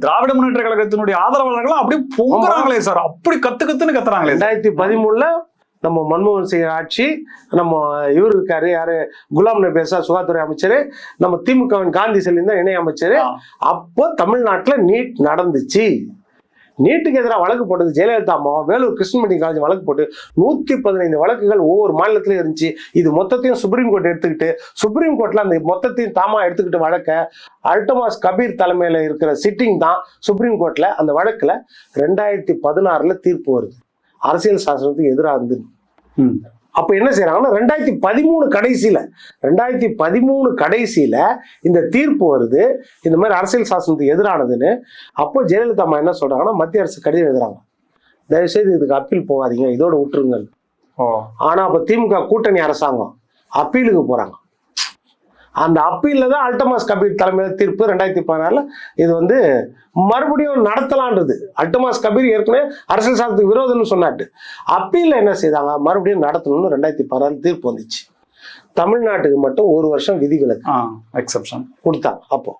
திராவிட முன்னேற்ற கழகத்தினுடைய ஆதரவாளர்கள் அப்படியே பொங்குறாங்களே சார், அப்படி கத்துன்னு கத்துறாங்களே. 2013 நம்ம மன்மோகன் சிங் ஆட்சி, நம்ம இவர் இருக்காரு யாரு, குலாம் நபி ஆசாத் சுகாதாரத்துறை அமைச்சர், நம்ம திமுகவின் காந்தி செல்வன் தான் இணை அமைச்சர். அப்போ தமிழ்நாட்டுல நீட் நடந்துச்சு. நீட்டுக்கு எதிராக வழக்கு போட்டது ஜெயலலிதா அம்மா. வேலூர் கிருஷ்ணமணி காலேஜ் வழக்கு போட்டு 115 வழக்குகள் ஒவ்வொரு மாநிலத்திலும் இருந்துச்சு. இது மொத்தத்தையும் சுப்ரீம் கோர்ட் எடுத்துக்கிட்டு, சுப்ரீம் கோர்ட்ல அந்த மொத்தத்தையும் தாமா எடுத்துக்கிட்டு வழக்க அல்டமாஸ் கபீர் தலைமையில இருக்கிற சிட்டிங் தான் சுப்ரீம் கோர்ட்ல அந்த வழக்குல 2016 தீர்ப்பு வருது. அரசியல் சாசனத்துக்கு எதிராக இருந்து அப்ப என்ன செய்யறாங்கன்னா 2013 கடைசியில இந்த தீர்ப்பு வருது, இந்த மாதிரி அரசியல் சாசனத்துக்கு எதிரானதுன்னு. அப்போ ஜெயலலிதா அம்மா என்ன சொல்றாங்கன்னா, மத்திய அரசு கடிதம் எழுதுறாங்க, தயவுசெய்து இதுக்கு அப்பீல் போகாதீங்க, இதோட விட்டுருங்க. ஆனா அப்ப திமுக கூட்டணி அரசாங்கம் அப்பீலுக்கு போறாங்க. அந்த அப்பீல்ல தான் அல்டமாஸ் கபீர் தலைமையில தீர்ப்பு 2016 இது மறுபடியும் நடத்தலான்றது. அல்டமாஸ் கபீர் ஏற்கனவே அரசியல் சாசனத்துக்கு விரோதம்னு சொன்னாட்டு அப்பீல்ல என்ன செய்தாங்க, மறுபடியும் நடத்தணும்னு 2016 தீர்ப்பு வந்துச்சு. தமிழ்நாட்டுக்கு மட்டும் 1 வருஷம் விதிவிலக்கு எக்ஸெப்ஷன் கொடுத்தாங்க. அப்போ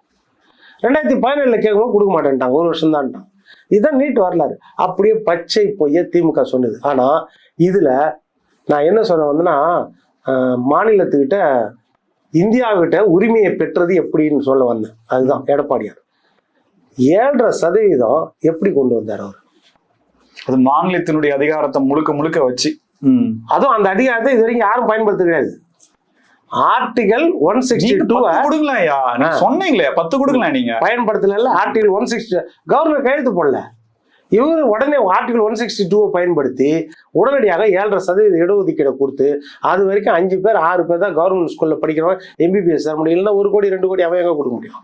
2017 கேட்கும்போது கொடுக்க மாட்டேன்ட்டாங்க, 1 வருஷம் தான்ட்டாங்க. இதுதான் நீட் வரலாறு. அப்படியே பச்சை பொய்ய திமுக சொன்னது. ஆனா இதுல நான் என்ன சொன்ன மாநிலத்துக்கிட்ட இந்தியாவிட்ட உரிமையை பெற்றது எப்படின்னு சொல்ல வந்தேன். அதுதான் எடப்பாடியார் 7.5% எப்படி கொண்டு வந்தார் அவர். அது மாநிலத்தினுடைய அதிகாரத்தை முழுக்க வச்சு, அதுவும் அந்த அதிகாரத்தை இது வரைக்கும் யாரும் பயன்படுத்த கிடையாது. ஆர்டிகல் 162 கொடுங்களா சொன்னீங்களே, 10 கொடுக்கலாம், நீங்க பயன்படுத்தல. ஆர்டிகல் 160 கவர்னர் கையெழுத்து போடல. இவர் உடனே ஆர்டிகல் 162 பயன்படுத்தி உடனடியாக 7.5% இடஒதுக்கீடை கொடுத்து, அது வரைக்கும் 5 பேர் 6 பேர் தான் கவர்மெண்ட் ஸ்கூல்ல படிக்கிறவங்க MBBS தர முடியும். இல்லைன்னா 1 கோடி 2 கோடி அவன் எங்க கொடுக்க முடியும்.